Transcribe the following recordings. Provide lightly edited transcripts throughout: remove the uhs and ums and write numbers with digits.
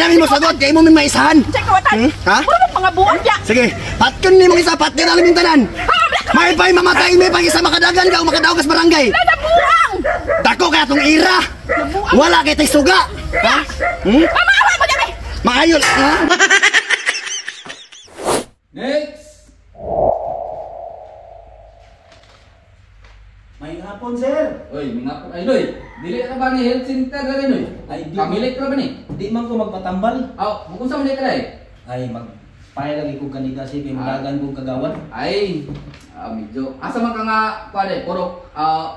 namin mo sagot, kaya mo may maisahan. Check kawatan. Ha? Wala mo pangabuan ya. Sige, patkan ni mong isa, patkan na alam yung tanan. May pa'y mamatay, may pag isa makadagan ka o makadaog ka sa barangay. Nabuang. Dako ka itong ira. Wala kay tay suga. Ha? Mamawa mo dyan eh. Maayol. Ha? Next! May hapon, sir. Uy, mga ay Loy, dili ka ba ni health center na rin, Loy? Ay, di Kamilit ka ba ni? Di man ko magpatambal. Bukod sa mali ka na Ay, magpaya lagi ko kanida si Pimulagan ko kagawan. Ay, medyo. Asa man ka nga, pwede, puro,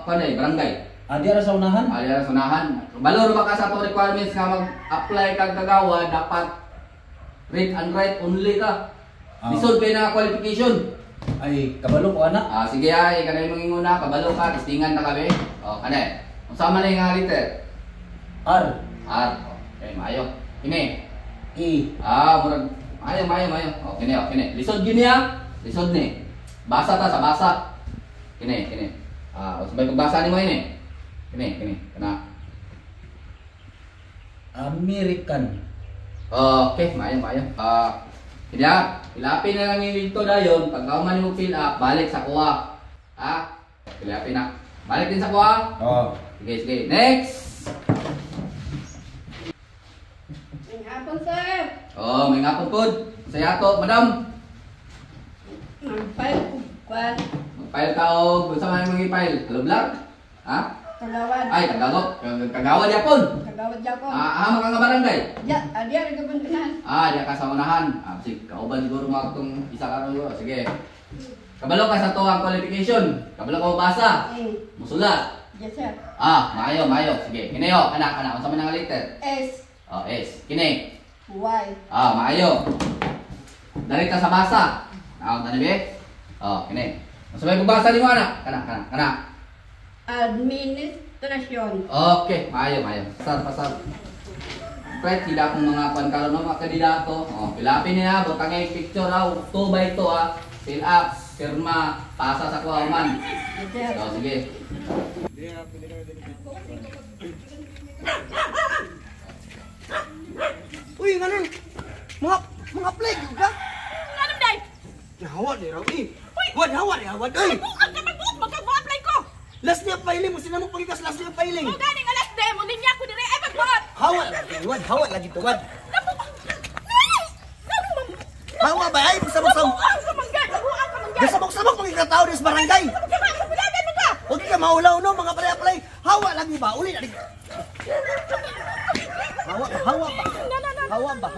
barangay. Adi ara sa unahan. Ay, sunahan. Balor ba ka sa itong requirements nga mag-apply kang kagawa, dapat read and write only ka. Lisod kayo na qualification. Ay, kabalo ko anak. Sige ay, kanay manginguna, kabalo ka, testingan na kami. Kanay, kung sama na yung nga liter? R. R. Okay, maayo. Kini. E. Murag. Maayo. Kini. Lisod yun niya. Lisod ni. Basa ta sa basa. Kini. Sabay pagbasa ni mo ini. Kini. Kana. American. Okay, maayo. Kaya, ilapin na lang yung dito dayon. Pag kauman mo fill up, balik sa kuha. Ilapin na. Balik din sa kuha. Sige. Next! May hapon, sir. May ngapon po. Saya to, madam. Mag-file ko. Kwan. Mag-file ka o, kung saan mga i-file? Hello, vlog? Kagawad. Ay, kagawad yapon. Kagawad dyan ko. Mga nga barangay. Ya, adi ari ka puntunan. Diya ka sa unahan. Sige, kauban siguro mga itong isa ka rin. Sige. Kabalo ka sa to ang qualification. Kabalo ka mabasa. Musulat. Yes, sir. Maayo. Sige, kinayo. Anak. Kung saan nga liter? S. S. Kini. Y. Maayo. Darita sa basa. Tanabi? Kini. Masabay magbasa ni mo, anak. Kana. Administrasyon. Okay, maayo. Pasar. Right, hindi akong mga karon mga kandidato. Pilapin niya, butang yung picture 2 by 2 fill up, firma, pasa sa kuwaman. Yes, sir. Sige. Uy, ganun. Mga play ka? Anong day? Hawad ni Raw. Hawad. Uy! Bukan ka magbuot, magkag-apply ko. Last niya filing mo, sinamok pagikas last niya filing. O gani nga last day mo, ninya ko dire ay magbuot. Hawad lagi tuwad. Hawa ba ay sabok-sabok. Gasabok-sabok mga tao sa barangay. Huwag ka maulaw no mga pre-apply. Hawa lagi ba? Uli lagi. Hawa ba?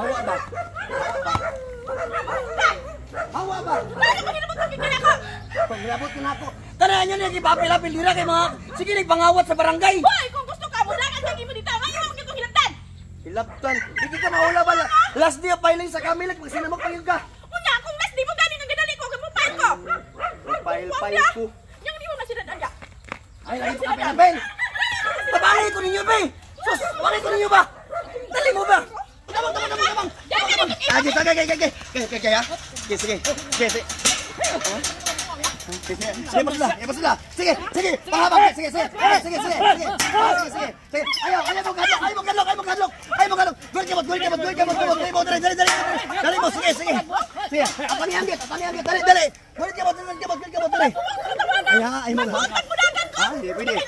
Paglabot ko na ako. Tanahan nyo niya ipapilapil dira kay mga sige nagpangawat sa barangay. Hoy, kung gusto ka mo dagan kag imo dito, ngayon mo gyud ko hilabtan. Hilaptan. Hindi ka maula ba? Last day filing sa kamilag pag sinamok pagil ka. Unya, kung last di mo gani nga ginali ko, mo file ko. File ko. Yang di mo masidad anja. Ay, lagi ko kapilapil. Tabali ko ninyo ba? Sus, wala ko ninyo ba? Dali mo ba? Tabang. Sige. Sige, sila. Sige. Pahabang. Sige. Ayaw mo kadlok. Gol ka mo. Dali mo, sige. Apa ni ambil? Dali. Gol ka mo, dali. Ay mo ha. Hindi pwede.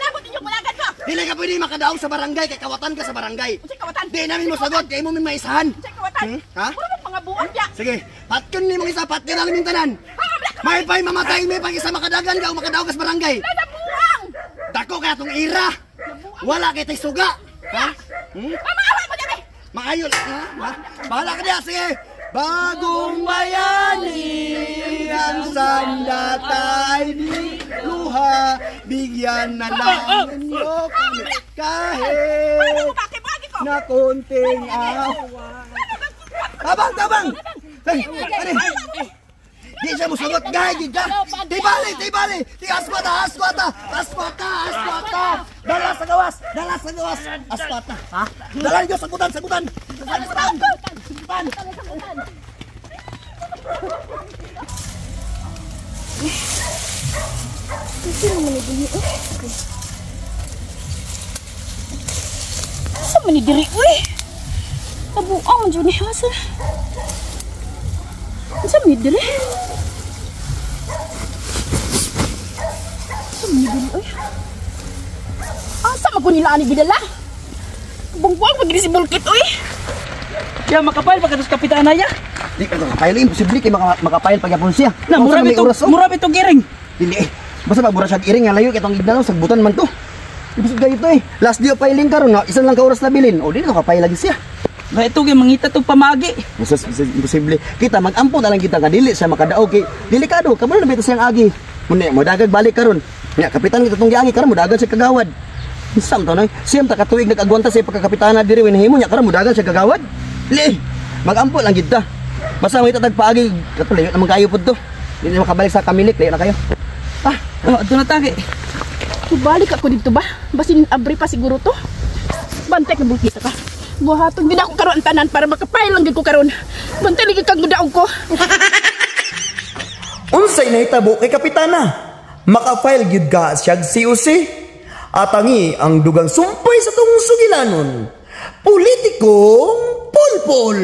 Dili ka pwede makadaog sa barangay, kay kawatan ka sa barangay. Di namin mo sagot, kay mo may maisahan. Ha? Wala mo pangabuan ya. Sige, patkan ni mong isa, patkan na alam yung tanan. May pa'y mamatay, may pag isa makadagan ka o makadaog ka sa barangay. Nabuang. Dako ka itong ira. Wala kay tay suga. Ha? Mamawa mo dyan eh. Maayol. Ha? Bahala ka niya, sige. Bagong bayani ang sandatay ni Luha. Bigyan na lang ninyo kami kahit na konting awa. Tabang! Di siya mo sagot, gahigid ka! Di bali! Di askwata! Dala sa gawas! Askwata! Ha? Dala niyo, sagutan! Sagutan! Asa man ni diri uy? Tabuang dyan eh. Asa? Asa midire? Asa midire? Ay. Asa magkunilaan ni Bidala? Bungbuang pag si Bulkit, uy. Ya makapayal pagkatos kapitana ya. Di ka makapayal, imposible kay makapayal pag-yapon siya. Na mura bito giring. Dili eh. Basta pag siya iring nga layo kitong igdalaw sagbutan man to. Ibig gayto eh. Last day of filing karon na isang lang ka oras na bilin. O dili to kapay lagi siya. Ba ito gyud mangita tog pamagi. Basta imposible. Kita mag-ampo na lang kita nga dili siya makadaog kay delikado. Kabalo na bitaw siyang agi. Muna mo dagag balik karon. Nya kapitan kita tong giagi karon mo dagag siya kagawad. Isam to noy. Siyem ta katuig nag-agwanta sa pagkakapitana diri wen himo nya karon mo dagag siya kagawad. Dili. Mag-ampo lang gid ta. Basta mo itatag paagi katulayo naman kayo pud to. Dili makabalik sa kamilik layo na kayo. Ito na tagi. Balik ako dito ba? Basin abri pa siguro to. Bantek na Bulkit ka. Buhaton din ako karon ang tanan para makapay lang gid ko karon. Bantay lagi kang gudaog ko. Unsay nahitabo kay kapitana? Makafile gyud ka siyag COC? Atangi ang dugang sumpay sa tong sugilanon. Politikong pulpul.